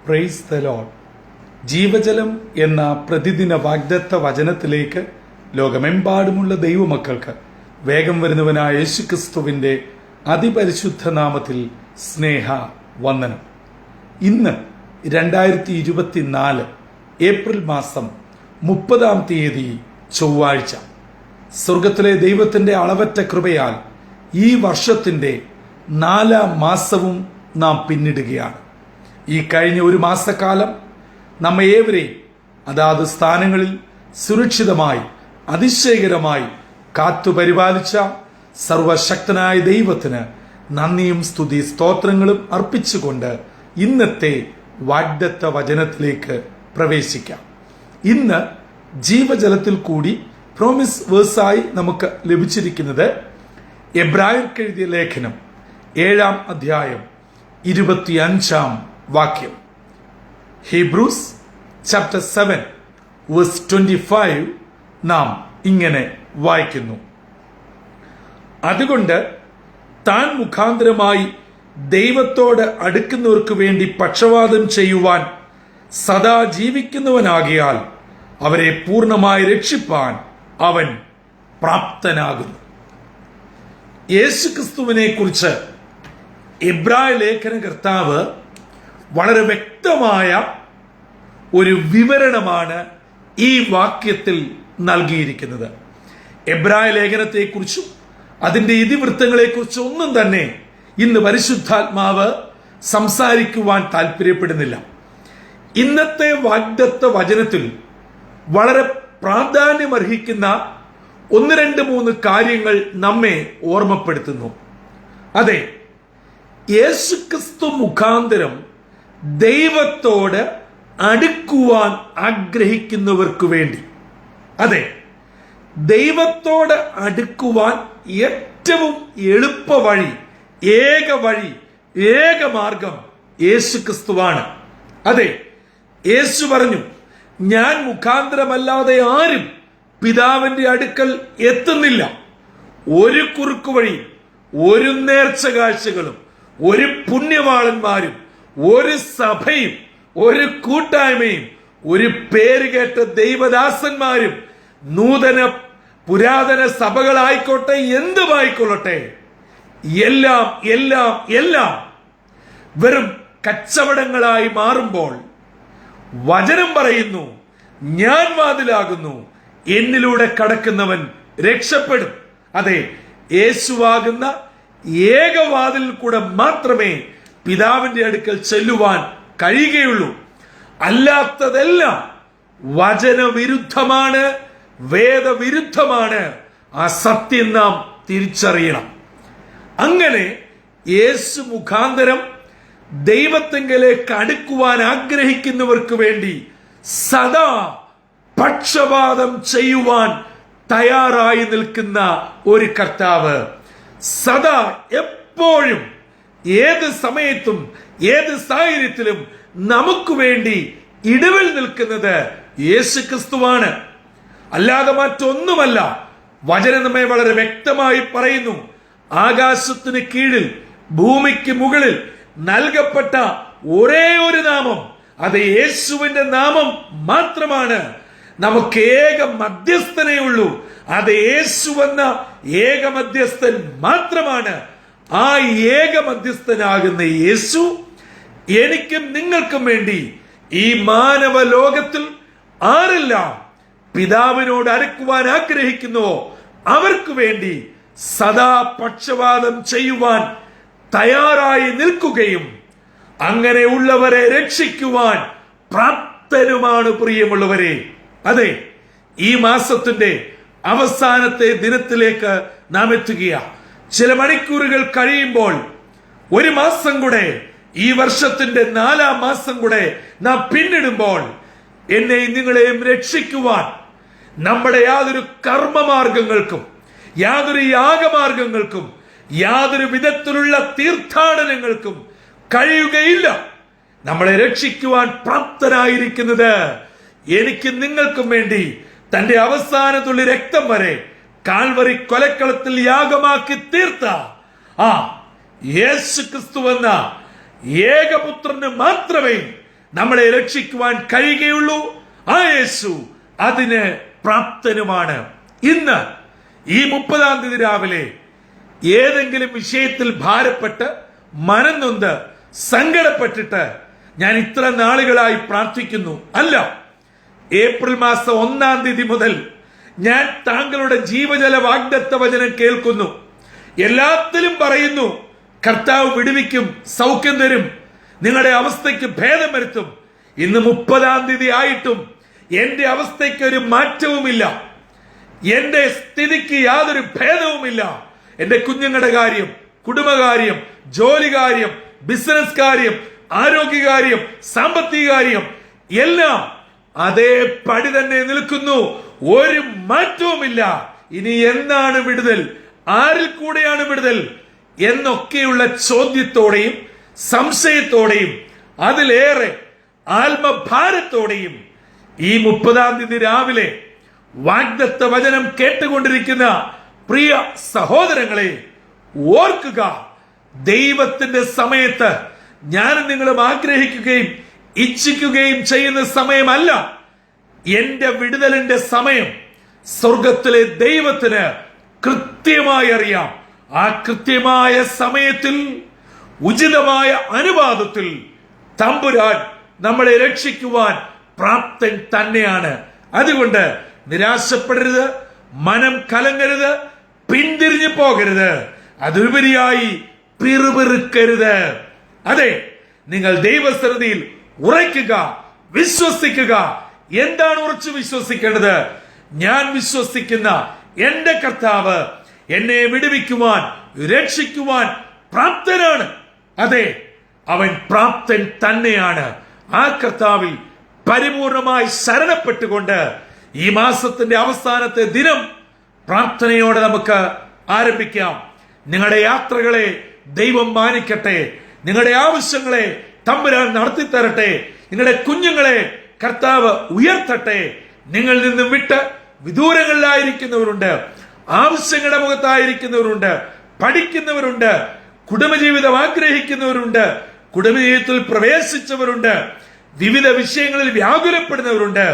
Praise the Lord. ജീവജലം എന്ന പ്രതിദിന വാഗ്ദത്ത വചനത്തിലേക്ക് ലോകമെമ്പാടുമുള്ള ദൈവമക്കൾക്ക് വേഗം വരുന്നവനായ യേശുക്രിസ്തുവിന്റെ അതിപരിശുദ്ധ നാമത്തിൽ സ്നേഹ വന്ദനം. ഇന്ന് 2024 ഏപ്രിൽ മാസം 30 ചൊവ്വാഴ്ച. സ്വർഗത്തിലെ ദൈവത്തിന്റെ അളവറ്റ കൃപയാൽ ഈ വർഷത്തിന്റെ 4ാം മാസവും നാം പിന്നിടുകയാണ്. ഈ കഴിഞ്ഞ ഒരു മാസക്കാലം നമ്മെ ഏവരെയും അതാത് സ്ഥാനങ്ങളിൽ സുരക്ഷിതമായി അതിശയകരമായി കാത്തുപരിപാലിച്ച സർവശക്തനായ ദൈവത്തിന് നന്ദിയും സ്തുതി സ്തോത്രങ്ങളും അർപ്പിച്ചുകൊണ്ട് ഇന്നത്തെ വാഗ്ദത്ത വചനത്തിലേക്ക് പ്രവേശിക്കാം. ഇന്ന് ജീവജലത്തിൽ കൂടി പ്രോമിസ് വേഴ്സായി നമുക്ക് ലഭിച്ചിരിക്കുന്നത് എബ്രായർക്ക് എഴുതിയ ലേഖനം 7-ാം അധ്യായം 25-ാം വാക്യം. ഹീബ്രൂസ് ചാപ്റ്റർ 7 വേഴ്സ് 25 നാം ഇങ്ങനെ വായിക്കുന്നു: അതുകൊണ്ട് താൻ മുഖാന്തരമായി ദൈവത്തോട് അടുക്കുന്നവർക്ക് വേണ്ടി പക്ഷവാദം ചെയ്യുവാൻ സദാ ജീവിക്കുന്നവനാകിയാൽ അവരെ പൂർണ്ണമായി രക്ഷിപ്പാൻ അവൻ പ്രാപ്തനാകുന്നു. യേശുക്രിസ്തുവിനെ കുറിച്ച് എബ്രായ ലേഖനകർത്താവ് വളരെ വ്യക്തമായ ഒരു വിവരണമാണ് ഈ വാക്യത്തിൽ നൽകിയിരിക്കുന്നത്. എബ്രായ ലേഖനത്തെക്കുറിച്ചും അതിന്റെ ഇതിവൃത്തങ്ങളെക്കുറിച്ചും ഒന്നും തന്നെ ഇന്ന് പരിശുദ്ധാത്മാവ് സംസാരിക്കുവാൻ താല്പര്യപ്പെടുന്നില്ല. ഇന്നത്തെ വാഗ്ദത്ത വചനത്തിൽ വളരെ പ്രാധാന്യമർഹിക്കുന്ന 1-2-3 കാര്യങ്ങൾ നമ്മെ ഓർമ്മപ്പെടുത്തുന്നു. അതെ, യേശുക്രിസ്തു മുഖാന്തരം ദൈവത്തോട് അടുക്കുവാൻ ആഗ്രഹിക്കുന്നവർക്ക് വേണ്ടി, അതെ, ദൈവത്തോട് അടുക്കുവാൻ ഏറ്റവും എളുപ്പ വഴി, ഏക മാർഗം യേശുക്രിസ്തുവാണ്. അതെ, യേശു പറഞ്ഞു, ഞാൻ മുഖാന്തരമല്ലാതെ ആരും പിതാവിന്റെ അടുക്കൽ എത്തുന്നില്ല. ഒരു കുറുക്കു വഴിയും ഒരു നേർച്ച കാഴ്ചകളും ഒരു പുണ്യവാളന്മാരും ഒരു സഭയും ഒരു കൂട്ടായ്മയും ഒരു പേരുകേട്ട ദൈവദാസന്മാരും നൂതന പുരാതന സഭകളായിക്കോട്ടെ എന്തുമായിക്കൊള്ളട്ടെ, എല്ലാം വെറും കച്ചവടങ്ങളായി മാറുമ്പോൾ വചനം പറയുന്നു, ഞാൻ വാതിലാകുന്നു, എന്നിലൂടെ കടക്കുന്നവൻ രക്ഷപ്പെടും. അതെ, യേശുവാകുന്ന ഏകവാതിൽ കൂടെ മാത്രമേ പിതാവിന്റെ അടുക്കൽ ചെല്ലുവാൻ കഴിയുകയുള്ളൂ. അല്ലാത്തതെല്ലാം വചനവിരുദ്ധമാണ്, വേദവിരുദ്ധമാണ്. ആ സത്യം നാം തിരിച്ചറിയണം. അങ്ങനെ യേശു മുഖാന്തരം ദൈവത്തിങ്കലേക്ക് അടുക്കുവാൻ ആഗ്രഹിക്കുന്നവർക്ക് വേണ്ടി സദാ പക്ഷപാതം ചെയ്യുവാൻ തയ്യാറായി നിൽക്കുന്ന ഒരു കർത്താവ്, സദാ എപ്പോഴും ഏത് സമയത്തും ഏത് സാഹചര്യത്തിലും നമുക്ക് വേണ്ടി ഇടവിൽ നിൽക്കുന്നത് യേശുക്രിസ്തുവാണ്, അല്ലാതെ മറ്റൊന്നുമല്ല. വചനം നമ്മെ വളരെ വ്യക്തമായി പറയുന്നു, ആകാശത്തിന് കീഴിൽ ഭൂമിക്ക് മുകളിൽ നൽകപ്പെട്ട ഒരേ ഒരു നാമം, അത് യേശുവിന്റെ നാമം മാത്രമാണ്. നമുക്ക് ഏക മധ്യസ്ഥനേ ഉള്ളൂ, അത് യേശു എന്ന ഏക മധ്യസ്ഥൻ മാത്രമാണ്. ആ ഏക മധ്യസ്ഥനാകുന്ന യേശു എനിക്കും നിങ്ങൾക്കും വേണ്ടി ഈ മാനവ ലോകത്തിൽ ആരെല്ലാം പിതാവിനോട് അടുക്കുവാൻ ആഗ്രഹിക്കുന്നുവോ അവർക്ക് വേണ്ടി സദാ പക്ഷപാതം ചെയ്യുവാൻ തയ്യാറായി നിൽക്കുകയും അങ്ങനെയുള്ളവരെ രക്ഷിക്കുവാൻ പ്രാപ്തനുമാണ്. പ്രിയമുള്ളവരെ, അതെ, ഈ മാസത്തിന്റെ അവസാനത്തെ ദിനത്തിലേക്ക് നാം എത്തുകയാണ്. ചില മണിക്കൂറുകൾ കഴിയുമ്പോൾ ഒരു മാസം കൂടെ, ഈ വർഷത്തിന്റെ 4ാം മാസം കൂടെ നാം പിന്നിടുമ്പോൾ എന്നെയും നിങ്ങളെയും രക്ഷിക്കുവാൻ നമ്മുടെ യാതൊരു കർമ്മമാർഗങ്ങൾക്കും യാതൊരു യാഗമാർഗങ്ങൾക്കും യാതൊരു വിധത്തിലുള്ള തീർത്ഥാടനങ്ങൾക്കും കഴിയുകയില്ല. നമ്മളെ രക്ഷിക്കുവാൻ പ്രാപ്തനായിരിക്കുന്നത് എനിക്ക് നിങ്ങൾക്കും വേണ്ടി തന്റെ അവസാന തുള്ളി രക്തം വരെ കാൽവറി കൊലക്കളത്തിൽ യാഗമാക്കി തീർത്ത ആ യേശുക്രിസ്തു എന്ന ഏകപുത്രന് മാത്രമേ നമ്മളെ രക്ഷിക്കുവാൻ കഴിയുകയുള്ളൂ. ആ യേശു അതിന് പ്രാപ്തനുമാണ്. ഇന്ന് ഈ 30-ാം തീയതി രാവിലെ ഏതെങ്കിലും വിഷയത്തിൽ ഭാരപ്പെട്ട് മനംനൊന്ത് സങ്കടപ്പെട്ടിട്ട് ഞാൻ ഇത്ര നാളുകളായി പ്രാർത്ഥിക്കുന്നു അല്ല, ഏപ്രിൽ മാസം 1-ാം തീയതി മുതൽ ഞാൻ താങ്കളുടെ ജീവജല വാഗ്ദത്ത വചനം കേൾക്കുന്നു. എല്ലാത്തിലും പറയുന്നു, കർത്താവ് വിടുവിക്കും, സൗഖ്യം തരും, നിങ്ങളുടെ അവസ്ഥയ്ക്ക് ഭേദം വരുത്തും. ഇന്ന് 30-ാം തീയതി ആയിട്ടും എന്റെ അവസ്ഥയ്ക്ക് ഒരു മാറ്റവുമില്ല, എന്റെ സ്ഥിതിക്ക് യാതൊരു ഭേദവുമില്ല. എന്റെ കുഞ്ഞുങ്ങളുടെ കാര്യം, കുടുംബകാര്യം, ജോലി കാര്യം, ബിസിനസ് കാര്യം, ആരോഗ്യകാര്യം, സാമ്പത്തിക കാര്യം എല്ലാം അതേപടി തന്നെ നിൽക്കുന്നു. ഒരു മാറ്റവുമില്ല. ഇനി എന്താണ് വിടുതൽ? ആരിൽ കൂടെയാണ് വിടുതൽ എന്നൊക്കെയുള്ള ചോദ്യത്തോടെയും സംശയത്തോടെയും അതിലേറെ ആത്മഭാരത്തോടെയും ഈ 30-ാം തീയതി രാവിലെ വാഗ്ദത്ത വചനം കേട്ടുകൊണ്ടിരിക്കുന്ന പ്രിയ സഹോദരങ്ങളെ, ഓർക്കുക, ദൈവത്തിന്റെ സമയത്ത് ഞാനും നിങ്ങളും ആഗ്രഹിക്കുകയും ഇച്ഛിക്കുകയും ചെയ്യുന്ന സമയമല്ല. എന്റെ വിടുതലിന്റെ സമയം സ്വർഗത്തിലെ ദൈവത്തിന് കൃത്യമായി അറിയാം. ആ കൃത്യമായ സമയത്തിൽ, ഉചിതമായ അനുവാദത്തിൽ തമ്പുരാൻ നമ്മളെ രക്ഷിക്കുവാൻ പ്രാപ്തൻ തന്നെയാണ്. അതുകൊണ്ട് നിരാശപ്പെടരുത്, മനം കലങ്ങരുത്, പിന്തിരിഞ്ഞു പോകരുത്, അതുപരിയായി പിറുപിറുക്കരുത്. അതെ, നിങ്ങൾ ദൈവസന്നിധിയിൽ ഉറയ്ക്കുക, വിശ്വസിക്കുക. എന്താണ് ഉറച്ചു വിശ്വസിക്കേണ്ടത്? ഞാൻ വിശ്വസിക്കുന്ന എന്റെ കർത്താവ് എന്നെ വിടുവിക്കുവാൻ, രക്ഷിക്കുവാൻ പ്രാപ്തനാണ്. അതെ, അവൻ പ്രാപ്തൻ തന്നെയാണ്. ആ കർത്താവിൽ പരിപൂർണമായി ശരണപ്പെട്ടുകൊണ്ട് ഈ മാസത്തിന്റെ അവസാനത്തെ ദിനം പ്രാർത്ഥനയോടെ നമുക്ക് ആരംഭിക്കാം. നിങ്ങളുടെ യാത്രകളെ ദൈവം മാനിക്കട്ടെ. നിങ്ങളുടെ ആവശ്യങ്ങളെ തമ്പുരാൻ നടത്തി തരട്ടെ. നിങ്ങളുടെ കുഞ്ഞുങ്ങളെ കർത്താവ് ഉയർത്തട്ടെ. നിങ്ങളിൽ നിന്നും വിട്ട് വിദൂരങ്ങളിലായിരിക്കുന്നവരുണ്ട്, ആവശ്യങ്ങളുടെ മുഖത്തായിരിക്കുന്നവരുണ്ട്, പഠിക്കുന്നവരുണ്ട്, കുടുംബജീവിതം ആഗ്രഹിക്കുന്നവരുണ്ട്, കുടുംബജീവിതത്തിൽ പ്രവേശിച്ചവരുണ്ട്, വിവിധ വിഷയങ്ങളിൽ വ്യാകുലപ്പെടുന്നവരുണ്ട്,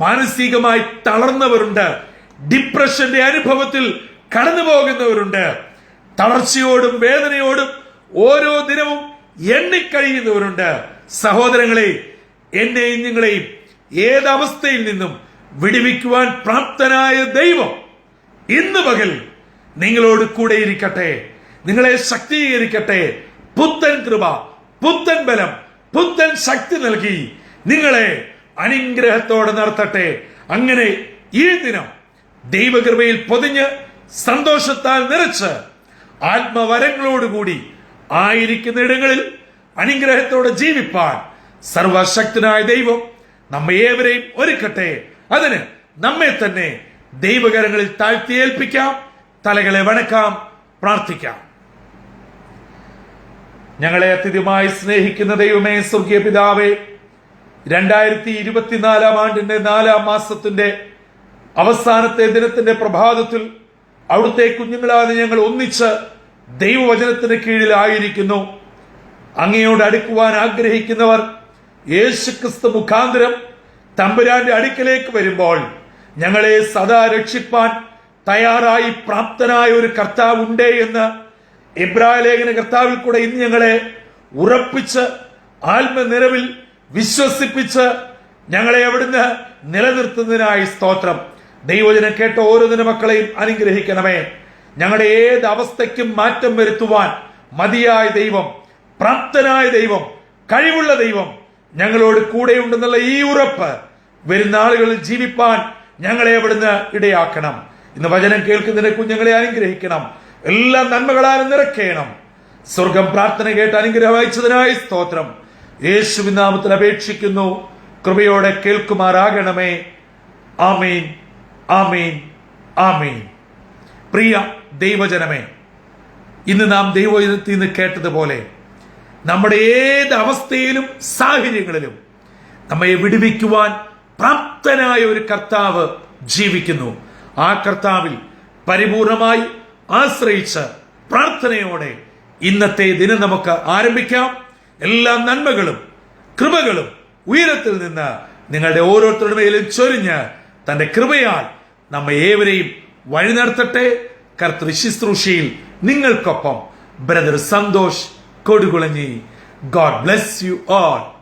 മാനസികമായി തളർന്നവരുണ്ട്, ഡിപ്രഷന്റെ അനുഭവത്തിൽ കടന്നു പോകുന്നവരുണ്ട്, തളർച്ചയോടും വേദനയോടും ഓരോ ദിനവും എണ്ണിക്കഴിയുന്നവരുണ്ട്. സഹോദരങ്ങളെ, എന്നെയും നിങ്ങളെയും ഏതവസ്ഥയിൽ നിന്നും വിടുവിക്കുവാൻ പ്രാപ്തനായ ദൈവം ഇന്ന് പകൽ നിങ്ങളോട് കൂടെ ഇരിക്കട്ടെ, നിങ്ങളെ ശക്തീകരിക്കട്ടെ. പുത്തൻ കൃപ, പുത്തൻ ബലം, പുത്തൻ ശക്തി നൽകി നിങ്ങളെ അനുഗ്രഹത്തോടെ നടത്തട്ടെ. അങ്ങനെ ഈ ദിനം ദൈവകൃപയിൽ പൊതിഞ്ഞ് സന്തോഷത്താൽ നിറച്ച് ആത്മവരങ്ങളോടുകൂടി ആയിരിക്കുന്ന ഇടങ്ങളിൽ അനുഗ്രഹത്തോടെ ജീവിപ്പാൻ സർവശക്തനായ ദൈവം നമ്മെ ഏവരെയും ഒരുക്കട്ടെ. അതിന് നമ്മെ തന്നെ ദൈവകരങ്ങളിൽ താഴ്ത്തിയേൽപ്പിക്കാം. തലകളെ വണക്കാം, പ്രാർത്ഥിക്കാം. ഞങ്ങളെ അത്യധികമായി സ്നേഹിക്കുന്ന ദൈവമേ, സ്വർഗീയ പിതാവേ, 2024 ആണ്ടിന്റെ 4-ാം മാസത്തിന്റെ അവസാനത്തെ ദിനത്തിന്റെ പ്രഭാതത്തിൽ അവിടുത്തെ കുഞ്ഞുങ്ങളാണ് ഞങ്ങൾ ഒന്നിച്ച് ദൈവവചനത്തിന് കീഴിലായിരിക്കുന്നു. അങ്ങയോട് അടുക്കുവാൻ ആഗ്രഹിക്കുന്നവർ യേശുക്രിസ്തു മുഖാന്തരം തമ്പുരാന്റെ അടുക്കലേക്ക് വരുമ്പോൾ ഞങ്ങളെ സദാ രക്ഷിപ്പാൻ തയ്യാറായി പ്രാപ്തനായ ഒരു കർത്താവ് ഉണ്ടേ എന്ന് എബ്രായ ലേഖന കർത്താവിൽ കൂടെ ഇന്ന് ഞങ്ങളെ ഉറപ്പിച്ച് ആത്മനിറവിൽ വിശ്വസിപ്പിച്ച് ഞങ്ങളെ അവിടുന്ന് നിലനിർത്തുന്നതിനായി സ്തോത്രം. ദൈവവചനം കേട്ട ഓരോ മക്കളെയും അനുഗ്രഹിക്കണമേ. ഞങ്ങളുടെ ഏത് അവസ്ഥയ്ക്കും മാറ്റം വരുത്തുവാൻ മതിയായ ദൈവം, പ്രാപ്തനായ ദൈവം, കഴിവുള്ള ദൈവം ഞങ്ങളോട് കൂടെയുണ്ടെന്നുള്ള ഈ ഉറപ്പ് വരുന്ന ആളുകളിൽ ജീവിപ്പാൻ ഞങ്ങളെ അവിടുന്ന് ഇടയാക്കണം. ഇന്ന് വചനം കേൾക്കുന്നതിന് കുഞ്ഞുങ്ങളെ അനുഗ്രഹിക്കണം, എല്ലാ നന്മകളാലും നിറയ്ക്കണം. സ്വർഗം പ്രാർത്ഥന കേട്ട് അനുഗ്രഹം അയച്ചതിനായി സ്തോത്രം. യേശുവിൻ നാമത്തിൽ അപേക്ഷിക്കുന്നു, കൃപയോടെ കേൾക്കുമാറാകണമേ. ആമീൻ, ആമീൻ, ആമീൻ. പ്രിയ ദൈവജനമേ, ഇന്ന് നാം ദൈവവചനത്തിൽ നിന്ന് കേട്ടതുപോലെ നമ്മുടെ ഏത് അവസ്ഥയിലും സാഹചര്യങ്ങളിലും നമ്മെ വിടുവിക്കുവാൻ പ്രാപ്തനായ ഒരു കർത്താവ് ജീവിക്കുന്നു. ആ കർത്താവിൽ പരിപൂർണമായി ആശ്രയിച്ച് പ്രാർത്ഥനയോടെ ഇന്നത്തെ ദിനം നമുക്ക് ആരംഭിക്കാം. എല്ലാ നന്മകളും കൃപകളും ഉയരത്തിൽ നിന്ന് നിങ്ങളുടെ ഓരോരുത്തരുടെ മേലും ചൊരിഞ്ഞ് തന്റെ കൃപയാൽ നമ്മെ ഏവരെയും വഴി നടത്തട്ടെ. കർത്തൃ ശുശ്രൂഷയിൽ നിങ്ങൾക്കൊപ്പം brother Santhosh Kodukulanji. God bless you all.